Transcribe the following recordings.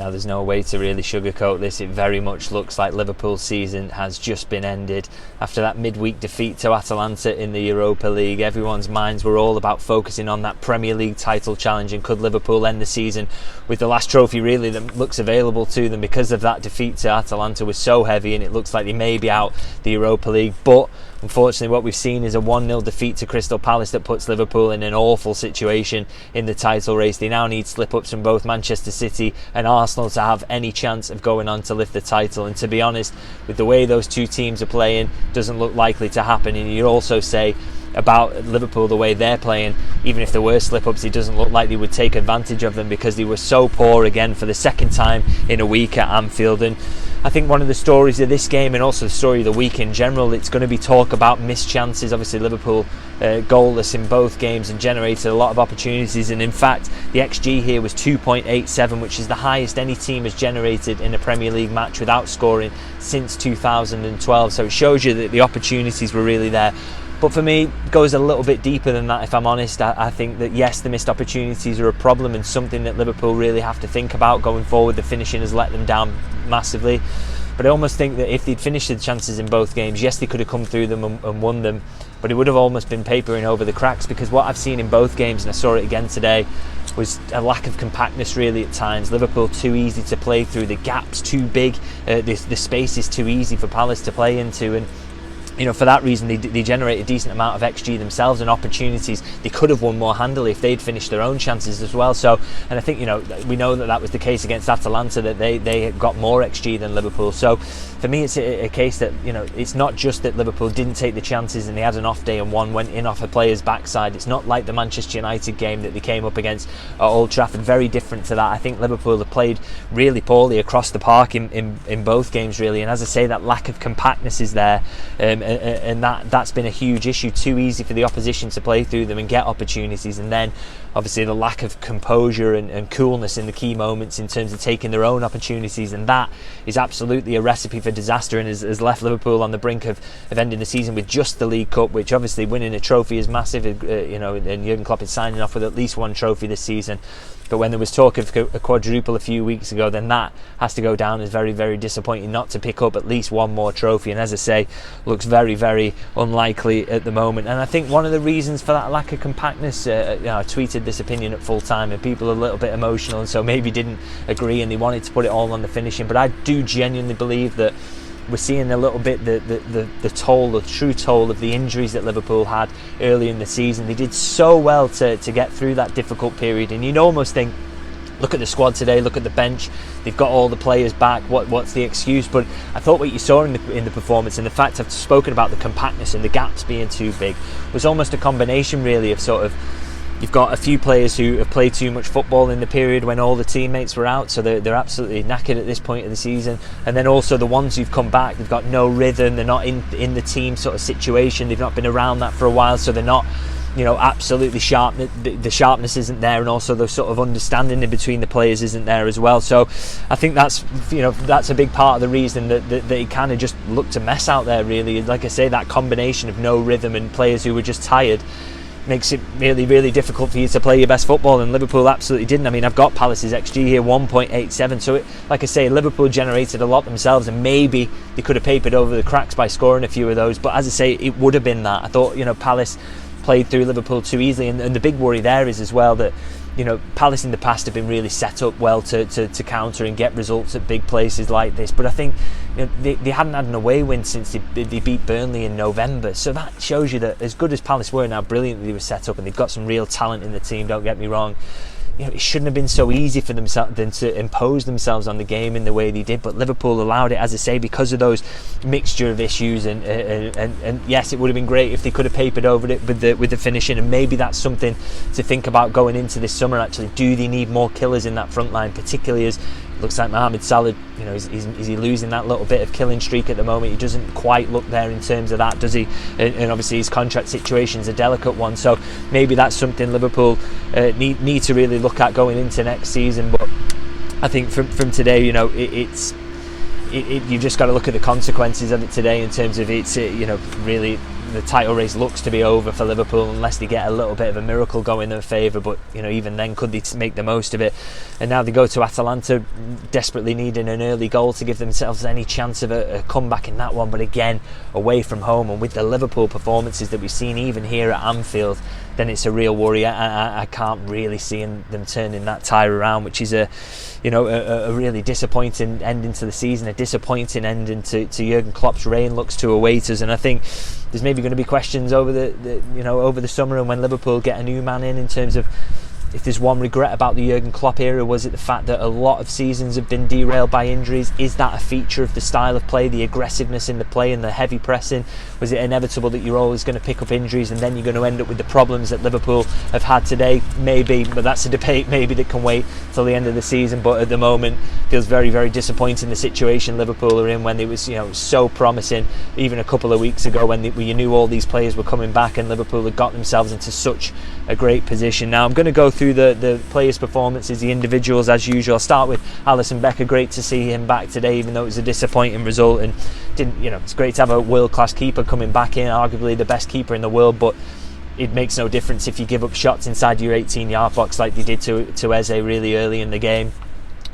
Now, there's no way to really sugarcoat this. It very much looks like Liverpool's season has just been ended. After that midweek defeat to Atalanta in the Europa League, everyone's minds were all about focusing on that Premier League title challenge, and could Liverpool end the season with the last trophy really that looks available to them, because of that defeat to Atalanta was so heavy, and it looks like they may be out the Europa League. But unfortunately, what we've seen is a 1-0 defeat to Crystal Palace that puts Liverpool in an awful situation in the title race. They now need slip-ups from both Manchester City and Arsenal to have any chance of going on to lift the title. And to be honest, with the way those two teams are playing, doesn't look likely to happen. And you also say about Liverpool, the way they're playing, even if there were slip-ups, it doesn't look like they would take advantage of them, because they were so poor again for the second time in a week at Anfield. And I think one of the stories of this game, and also the story of the week in general, it's going to be talk about missed chances. Obviously Liverpool goalless in both games and generated a lot of opportunities, and in fact the XG here was 2.87, which is the highest any team has generated in a Premier League match without scoring since 2012. So it shows you that the opportunities were really there. But for me, it goes a little bit deeper than that, if I'm honest. I think that yes, the missed opportunities are a problem and something that Liverpool really have to think about going forward. The finishing has let them down massively. But I almost think that if they'd finished the chances in both games, yes, they could have come through them and won them, but it would have almost been papering over the cracks, because what I've seen in both games, and I saw it again today, was a lack of compactness really at times. Liverpool too easy to play through, the gaps too big, the space is too easy for Palace to play into, and for that reason they generate a decent amount of XG themselves and opportunities. They could have won more handily if they'd finished their own chances as well. So, and I think we know that was the case against Atalanta, that they got more XG than Liverpool. So for me, it's a case that it's not just that Liverpool didn't take the chances and they had an off day and one went in off a player's backside. It's not like the Manchester United game that they came up against at Old Trafford. Very different to that. I think Liverpool have played really poorly across the park in both games really, and as I say, that lack of compactness is there, and that's been a huge issue. Too easy for the opposition to play through them and get opportunities, and then obviously the lack of composure and coolness in the key moments in terms of taking their own opportunities, and that is absolutely a recipe for disaster, and has left Liverpool on the brink of ending the season with just the League Cup, which obviously winning a trophy is massive, and Jurgen Klopp is signing off with at least one trophy this season. But when there was talk of a quadruple a few weeks ago, then that has to go down as very, very disappointing not to pick up at least one more trophy. And as I say, looks very, very unlikely at the moment. And I think one of the reasons for that lack of compactness, I tweeted this opinion at full time, and people are a little bit emotional and so maybe didn't agree and they wanted to put it all on the finishing. But I do genuinely believe that we're seeing a little bit the toll, the true toll of the injuries that Liverpool had early in the season. They did so well to get through that difficult period, and you'd almost think, look at the squad today, look at the bench, they've got all the players back, what's the excuse? But I thought what you saw in the performance, and the fact I've spoken about the compactness and the gaps being too big, was almost a combination really of sort of, you've got a few players who have played too much football in the period when all the teammates were out, so they're absolutely knackered at this point of the season. And then also the ones who've come back, they've got no rhythm, they're not in the team sort of situation, they've not been around that for a while, so they're not absolutely sharp. The sharpness isn't there, and also the sort of understanding in between the players isn't there as well. So I think that's a big part of the reason that it kind of just looked a mess out there really. Like I say, that combination of no rhythm and players who were just tired makes it really, really difficult for you to play your best football, and Liverpool absolutely didn't. I mean, I've got Palace's XG here, 1.87, so like I say, Liverpool generated a lot themselves, and maybe they could have papered over the cracks by scoring a few of those, but as I say, it would have been that. I thought Palace played through Liverpool too easily, and the big worry there is as well that Palace in the past have been really set up well to counter and get results at big places like this, but I think they hadn't had an away win since they beat Burnley in November, so that shows you that as good as Palace were and how brilliantly they were set up, and they've got some real talent in the team, don't get me wrong, it shouldn't have been so easy for them to impose themselves on the game in the way they did. But Liverpool allowed it, as I say, because of those mixture of issues, and yes, it would have been great if they could have papered over it with the finishing, and maybe that's something to think about going into this summer. Actually, do they need more killers in that front line, particularly as it looks like Mohamed Salah, is he losing that little bit of killing streak at the moment? He doesn't quite look there in terms of that, does he? And obviously his contract situation is a delicate one, so maybe that's something Liverpool need to really look at going into next season. But I think from today, you've just got to look at the consequences of it today in terms of it's really the title race looks to be over for Liverpool unless they get a little bit of a miracle going in their favour, but even then, could they make the most of it? And now they go to Atalanta desperately needing an early goal to give themselves any chance of a comeback in that one, but again, away from home, and with the Liverpool performances that we've seen even here at Anfield, then it's a real worry. I can't really see them turning that tie around, which is a really disappointing ending to the season, a disappointing ending to Jurgen Klopp's reign looks to await us. And I think there's maybe going to be questions over the summer and when Liverpool get a new man in terms of, if there's one regret about the Jurgen Klopp era, was it the fact that a lot of seasons have been derailed by injuries? Is that a feature of the style of play, the aggressiveness in the play and the heavy pressing? Was it inevitable that you're always going to pick up injuries and then you're going to end up with the problems that Liverpool have had today? Maybe, but that's a debate maybe that can wait till the end of the season. But at the moment, feels very, very disappointing the situation Liverpool are in, when it was so promising even a couple of weeks ago when you knew all these players were coming back and Liverpool had got themselves into such a great position. Now I'm going to go through the players' performances, the individuals as usual. I'll start with Alisson Becker. Great to see him back today, even though it was a disappointing result, and it's great to have a world-class keeper coming back in, arguably the best keeper in the world, but it makes no difference if you give up shots inside your 18-yard box like they did to Eze really early in the game.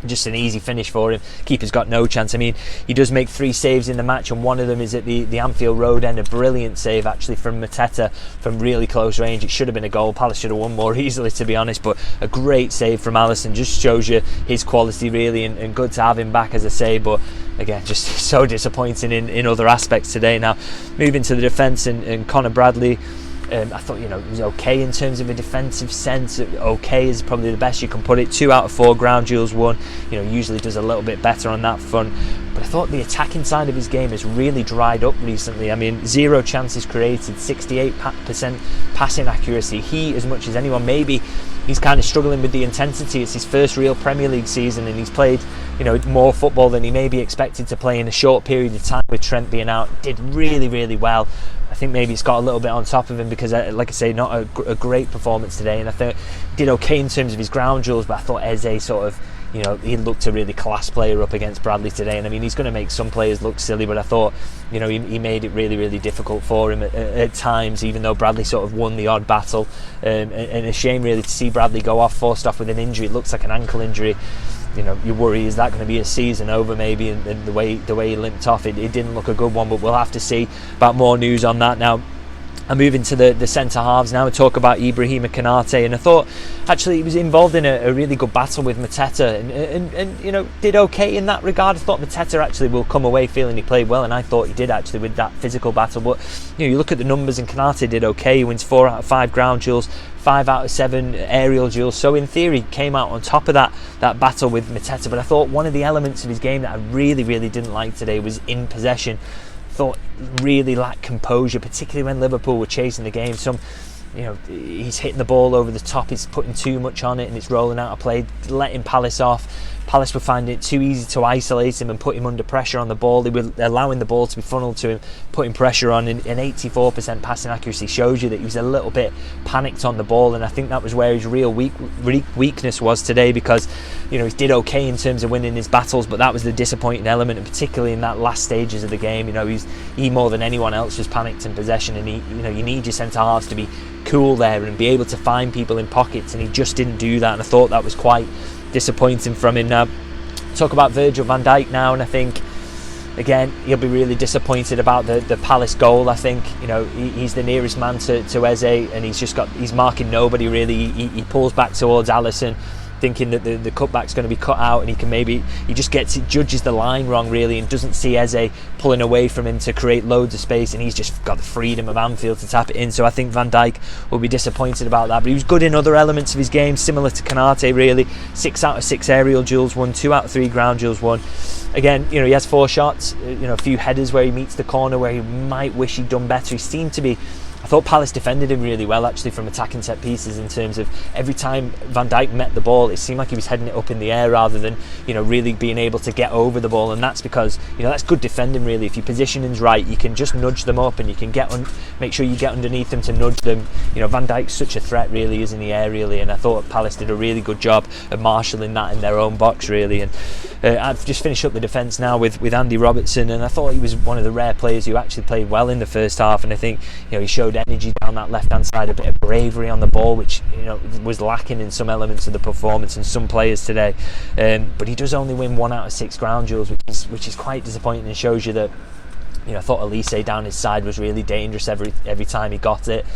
Just an easy finish for him. Keeper's got no chance. I mean, he does make 3 saves in the match, and one of them is at the Anfield Road end, a brilliant save actually from Mateta from really close range. It should have been a goal. Palace should have won more easily, to be honest, but a great save from Alisson. Just shows you his quality really, and good to have him back, as I say, but again, just so disappointing in other aspects today. Now, moving to the defence, and Conor Bradley, I thought it was okay in terms of a defensive sense. Okay is probably the best you can put it. 2 out of 4 ground duels won. Usually does a little bit better on that front. But I thought the attacking side of his game has really dried up recently. I mean, 0 chances created, 68% passing accuracy. He, as much as anyone, maybe he's kind of struggling with the intensity. It's his first real Premier League season, and he's played more football than he may be expected to play in a short period of time with Trent being out. Did really, really well. I think maybe it's got a little bit on top of him because, like I say, not a great performance today, and I think did okay in terms of his ground duels, but I thought Eze sort of, he looked a really class player up against Bradley today, and I mean, he's going to make some players look silly, but I thought he made it really, really difficult for him at times, even though Bradley sort of won the odd battle, and a shame really to see Bradley go off, forced off with an injury. It looks like an ankle injury. You worry, is that going to be a season over maybe, and the way he limped off, it didn't look a good one, but we'll have to see about more news on that. Now I'm moving to the centre halves now and talk about Ibrahima Konate, and I thought actually he was involved in a really good battle with Mateta, and did okay in that regard. I thought Mateta actually will come away feeling he played well, and I thought he did actually with that physical battle, but you look at the numbers and Konate did okay. He wins 4 out of 5 ground duels, 5 out of 7 aerial duels, so in theory came out on top of that battle with Mateta. But I thought one of the elements of his game that I really, really didn't like today was in possession. Thought really lacked composure, particularly when Liverpool were chasing the game. He's hitting the ball over the top, he's putting too much on it, and it's rolling out of play, letting Palace off. Palace were finding it too easy to isolate him and put him under pressure on the ball. They were allowing the ball to be funneled to him, putting pressure on, and 84% passing accuracy shows you that he was a little bit panicked on the ball, and I think that was where his real weakness was today, because he did okay in terms of winning his battles, but that was the disappointing element, and particularly in that last stages of the game. He more than anyone else was panicked in possession, and you need your centre halves to be cool there and be able to find people in pockets, and he just didn't do that, and I thought that was quite disappointing from him. Now talk about Virgil van Dijk now, and I think again he'll be really disappointed about the Palace goal. I think he's the nearest man to Eze, and he's marking nobody really. He pulls back towards Alisson, thinking that the cutback's going to be cut out, and he just judges the line wrong really, and doesn't see Eze pulling away from him to create loads of space, and he's just got the freedom of Anfield to tap it in. So I think Van Dijk will be disappointed about that, but he was good in other elements of his game, similar to Konate really. 6 out of 6 aerial duels won, 2 out of 3 ground duels won. Again, he has 4 shots, a few headers where he meets the corner where he might wish he'd done better. He seemed to be, I thought Palace defended him really well actually from attacking set pieces, in terms of every time Van Dijk met the ball it seemed like he was heading it up in the air rather than really being able to get over the ball, and that's because that's good defending really. If your positioning's right, you can just nudge them up, and you can make sure you get underneath them to nudge them. Van Dijk's such a threat really, isn't he, aerially, and I thought Palace did a really good job of marshalling that in their own box really. And I've just finished up the defence now with Andy Robertson, and I thought he was one of the rare players who actually played well in the first half. And I think, you know, he showed energy down that left-hand side, a bit of bravery on the ball, which, you know, was lacking in some elements of the performance and some players today. But he does only win 1 out of 6 ground duels, which is quite disappointing, and shows you that, you know, I thought Elise down his side was really dangerous every time he got it.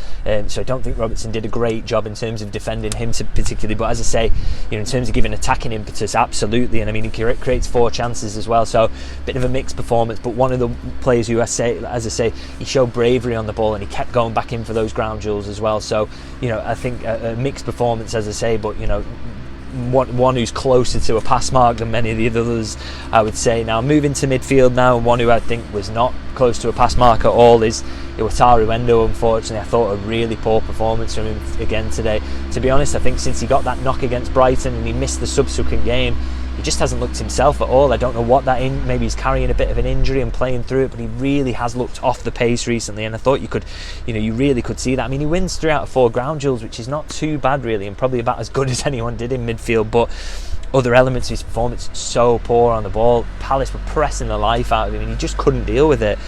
So I don't think Robertson did a great job in terms of defending him particularly. But as I say, you know, in terms of giving attacking impetus, absolutely. And I mean, he creates 4 chances as well. So a bit of a mixed performance. But one of the players who, as I say, he showed bravery on the ball, and he kept going back in for those ground duels as well. So, you know, I think a mixed performance, as I say. But, you know, one who's closer to a pass mark than many of the others, I would say. Now moving to midfield now, and one who I think was not close to a pass mark at all is Iwataru Endo. Unfortunately, I thought a really poor performance from him again today. To be honest, I think since he got that knock against Brighton and he missed the subsequent game, he just hasn't looked himself at all. I don't know what that in. Maybe he's carrying a bit of an injury and playing through it, but he really has looked off the pace recently. And I thought you really could see that. I mean, he wins 3 out of 4 ground duels, which is not too bad really, and probably about as good as anyone did in midfield. But other elements of his performance, so poor on the ball. Palace were pressing the life out of him, and he just couldn't deal with it.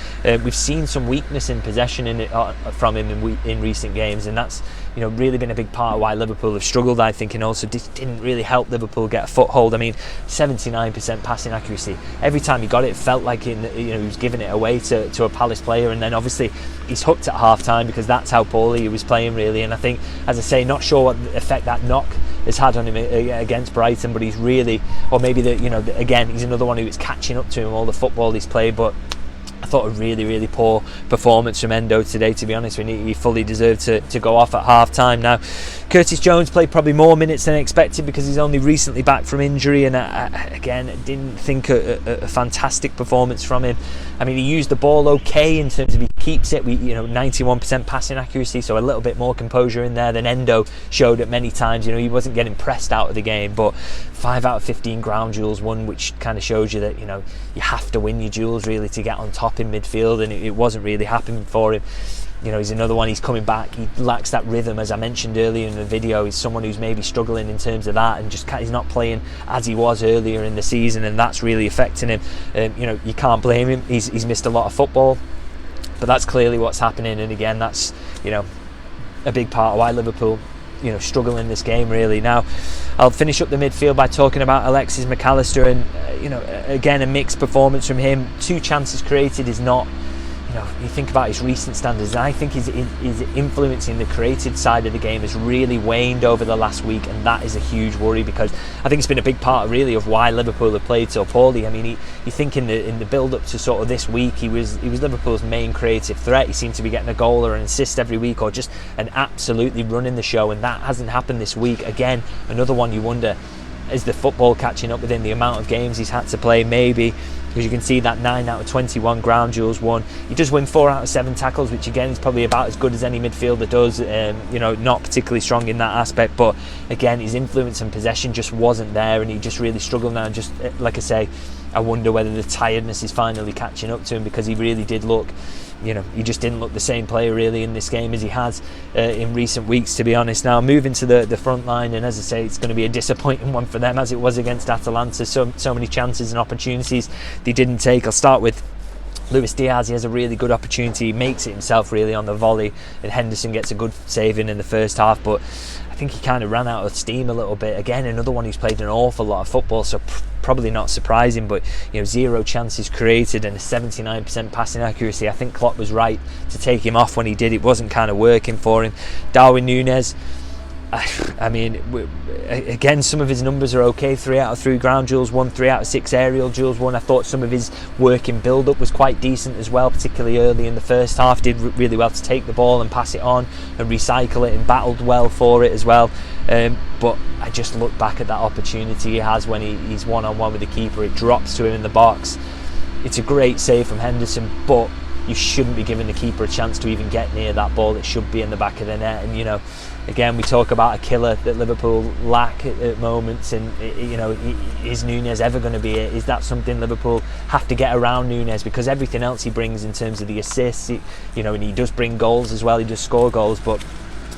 We've seen some weakness in possession from him in recent games, and that's, you know, really been a big part of why Liverpool have struggled, I think, and also didn't really help Liverpool get a foothold. I mean, 79% passing accuracy. Every time he got it, it felt like he was giving it away to a Palace player, and then obviously he's hooked at half time because that's how poorly he was playing really. And I think, as I say, not sure what effect that knock has had on him against Brighton, but he's really, or maybe again, he's another one who is catching up to him, all the football he's played. But I thought a really, really poor performance from Endo today, to be honest. He fully deserved to go off at half time. Now, Curtis Jones played probably more minutes than expected because he's only recently back from injury, and again, didn't think a fantastic performance from him. I mean, he used the ball okay in terms of he keeps it. 91% passing accuracy, so a little bit more composure in there than Endo showed at many times. You know, he wasn't getting pressed out of the game, but 5 out of 15 ground duels won, which kind of shows you that, you know, you have to win your duels really to get on top in midfield, and it wasn't really happening for him. You know, he's another one, he's coming back, he lacks that rhythm, as I mentioned earlier in the video. He's someone who's maybe struggling in terms of that, and he's not playing as he was earlier in the season, and that's really affecting him. You know, you can't blame him. He's missed a lot of football, but that's clearly what's happening, and again, that's, you know, a big part of why Liverpool, you know, struggle in this game really. Now, I'll finish up the midfield by talking about Alexis McAllister, and you know, again, a mixed performance from him. 2 chances created is not, you know, you think about his recent standards, and I think his influence in the creative side of the game has really waned over the last week, and that is a huge worry, because I think it's been a big part really of why Liverpool have played so poorly. I mean, you think in the build up to sort of this week, he was Liverpool's main creative threat. He seemed to be getting a goal or an assist every week, or just an absolutely running the show, and that hasn't happened this week. Again, another one you wonder, is the football catching up with him, the amount of games he's had to play? Maybe, because you can see that 9 out of 21 ground duels won. He does win 4 out of 7 tackles, which again is probably about as good as any midfielder does. You know, not particularly strong in that aspect, but again, his influence and possession just wasn't there, and he just really struggled now. Just like I say, I wonder whether the tiredness is finally catching up to him, because he really did look, you know, he just didn't look the same player really in this game as he has in recent weeks, to be honest. Now, moving to the front line, and as I say, it's going to be a disappointing one for them, as it was against Atalanta. So many chances and opportunities they didn't take. I'll start with Luis Diaz. He has a really good opportunity, he makes it himself really on the volley, and Henderson gets a good save in the first half, but I think he kind of ran out of steam a little bit. Again, another one who's played an awful lot of football, so probably not surprising, but you know, 0 chances created and a 79% passing accuracy. I think Klopp was right to take him off when he did. It wasn't kind of working for him. Darwin Núñez, I mean, again, some of his numbers are okay. 3 out of 3 ground duels won, 3 out of 6 aerial duels won. I thought some of his work in build-up was quite decent as well, particularly early in the first half. Did really well to take the ball and pass it on and recycle it, and battled well for it as well. But I just look back at that opportunity he has when he's one-on-one with the keeper. It drops to him in the box. It's a great save from Henderson, but you shouldn't be giving the keeper a chance to even get near that ball. It should be in the back of the net. And you know, again, we talk about a killer that Liverpool lack at moments, and you know, is Núñez ever going to be it? Is that something Liverpool have to get around Núñez? Because everything else he brings in terms of the assists, you know, and he does bring goals as well, he does score goals, but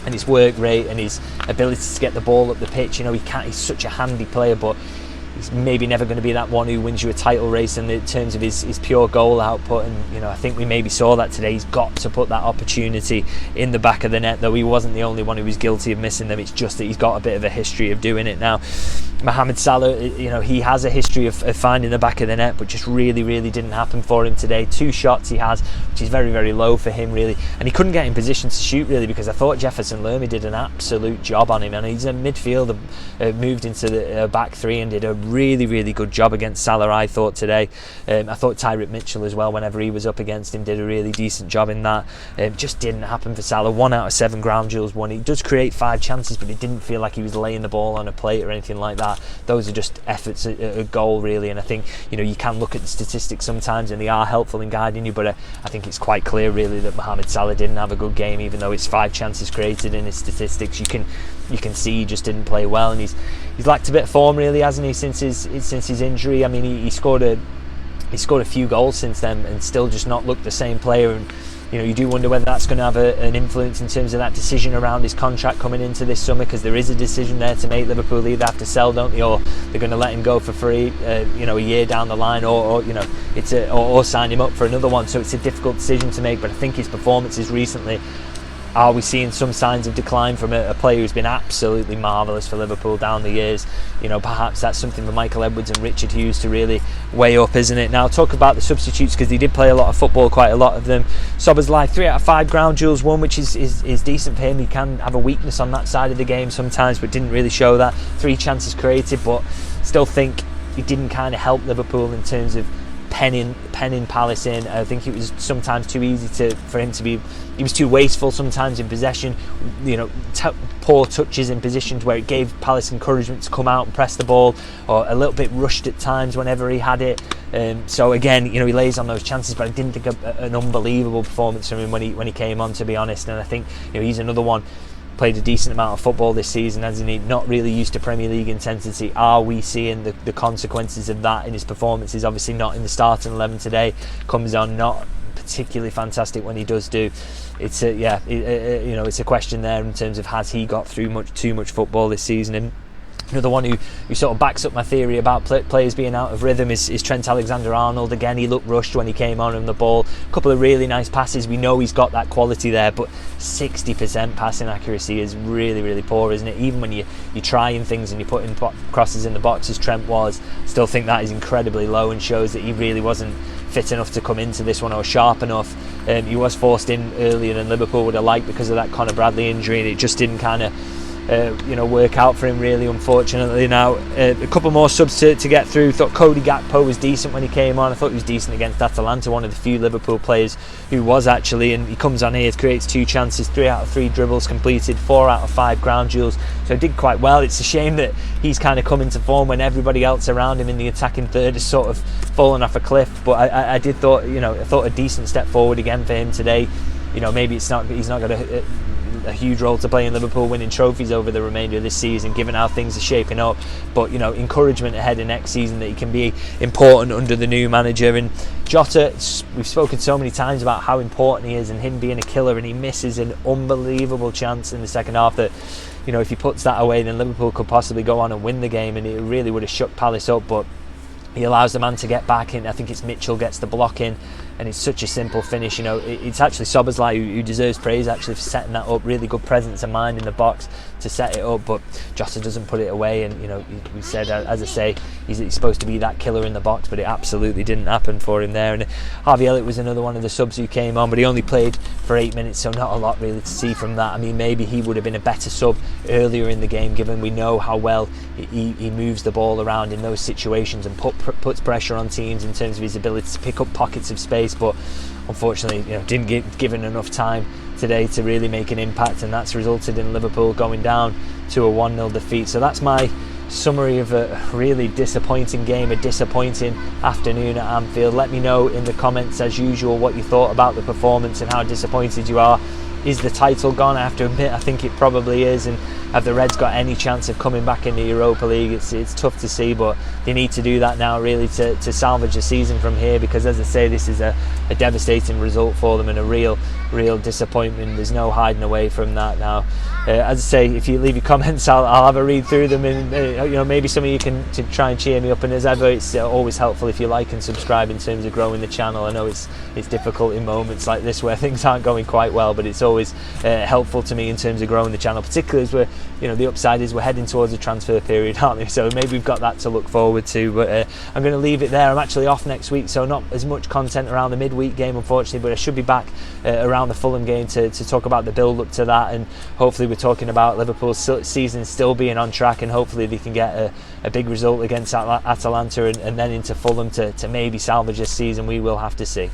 and his work rate and his ability to get the ball up the pitch, you know, he's such a handy player, but he's maybe never going to be that one who wins you a title race in terms of his pure goal output, and I think we maybe saw that today. He's got to put that opportunity in the back of the net, though he wasn't the only one who was guilty of missing them. It's just that he's got a bit of a history of doing it now. Mohamed Salah, he has a history of finding the back of the net, but just really didn't happen for him today. 2 shots he has, which is very low for him really, and he couldn't get in position to shoot really, because I thought Jefferson Lermy did an absolute job on him, and he's a midfielder, moved into the back 3 and did a really good job against Salah, I thought today. I thought Tyreek Mitchell as well, whenever he was up against him, did a really decent job in that. Just didn't happen for Salah. 1 out of 7 ground duels won. He does create 5 chances, but it didn't feel like he was laying the ball on a plate or anything like that. Those are just efforts at a goal really, and I think you can look at the statistics sometimes and they are helpful in guiding you, but I think it's quite clear really that Mohamed Salah didn't have a good game, even though it's 5 chances created in his statistics. You can see he just didn't play well, and he's lacked a bit of form really, hasn't he, since his injury. I mean, he scored a few goals since then and still just not looked the same player, and you do wonder whether that's going to have an influence in terms of that decision around his contract coming into this summer, because there is a decision there to make. Liverpool either have to sell, don't they, or they're going to let him go for free a year down the line, or sign him up for another one. So it's a difficult decision to make, but I think his performances recently, are we seeing some signs of decline from a player who's been absolutely marvellous for Liverpool down the years? Perhaps that's something for Michael Edwards and Richard Hughes to really weigh up, isn't it? Now, talk about the substitutes, because they did play a lot of football, quite a lot of them. Szoboszlai, 3 out of 5 ground duels won, which is decent for him. He can have a weakness on that side of the game sometimes, but didn't really show that. 3 chances created, but still think he didn't kind of help Liverpool in terms of penning Palace in. I think it was sometimes too easy for him to be. He was too wasteful sometimes in possession. Poor touches in positions where it gave Palace encouragement to come out and press the ball, or a little bit rushed at times whenever he had it. So again, he lays on those chances, but I didn't think an unbelievable performance from him when he came on, to be honest. And I think he's another one. Played a decent amount of football this season, hasn't he? Not really used to Premier League intensity. Are we seeing the consequences of that in his performances? Obviously not in the starting 11 today. Comes on not particularly fantastic when he does do. It's it's a question there in terms of, has he got through too much football this season? And the one who sort of backs up my theory about players being out of rhythm is Trent Alexander-Arnold. Again, he looked rushed when he came on the ball. A couple of really nice passes. We know he's got that quality there, but 60% passing accuracy is really poor, isn't it? Even when you're trying things and you're putting crosses in the box, as Trent was, still think that is incredibly low and shows that he really wasn't fit enough to come into this one, or sharp enough. He was forced in earlier than Liverpool would have liked because of that Conor Bradley injury, and it just didn't kind of work out for him really, unfortunately. Now a couple more subs to get through. Thought Cody Gakpo was decent when he came on. I thought he was decent against Atalanta, one of the few Liverpool players who was actually, and he comes on here, creates 2 chances, 3 out of 3 dribbles completed, 4 out of 5 ground duels, so did quite well. It's a shame that he's kind of come into form when everybody else around him in the attacking third has sort of fallen off a cliff, but I thought a decent step forward again for him today. Maybe he's not got a huge role to play in Liverpool winning trophies over the remainder of this season, given how things are shaping up, but encouragement ahead of next season that he can be important under the new manager. And Jota, we've spoken so many times about how important he is and him being a killer, and he misses an unbelievable chance in the second half that if he puts that away, then Liverpool could possibly go on and win the game, and it really would have shook Palace up. But he allows the man to get back in. I think it's Mitchell gets the block in, and it's such a simple finish. It's actually Szoboszlai who deserves praise actually for setting that up. Really good presence of mind in the box to set it up, but Jota doesn't put it away. And we said, as I say, he's supposed to be that killer in the box, but it absolutely didn't happen for him there. And Harvey Elliott was another one of the subs who came on, but he only played for 8 minutes, so not a lot really to see from that. I mean, maybe he would have been a better sub earlier in the game, given we know how well he moves the ball around in those situations and puts pressure on teams in terms of his ability to pick up pockets of space. But unfortunately, didn't get given enough time today to really make an impact, and that's resulted in Liverpool going down to a 1-0 defeat. So that's my summary of a really disappointing game, a disappointing afternoon at Anfield. Let me know in the comments, as usual, what you thought about the performance and how disappointed you are. Is the title gone? I have to admit, I think it probably is. And have the Reds got any chance of coming back in the Europa League? It's tough to see, but they need to do that now really to salvage the season from here, because as I say, this is a devastating result for them and a real real disappointment. There's no hiding away from that now. As I say, if you leave your comments, I'll have a read through them, and maybe some of you can to try and cheer me up. And as ever, it's always helpful if you like and subscribe in terms of growing the channel. I know it's difficult in moments like this where things aren't going quite well, but it's always helpful to me in terms of growing the channel, particularly as we're, the upside is we're heading towards a transfer period, aren't we? So maybe we've got that to look forward to. But I'm going to leave it there. I'm actually off next week, so not as much content around the midweek game, unfortunately, but I should be back around the Fulham game to talk about the build up to that, and hopefully we're talking about Liverpool's season still being on track, and hopefully they can get a big result against Atalanta and then into Fulham to maybe salvage this season. We will have to see.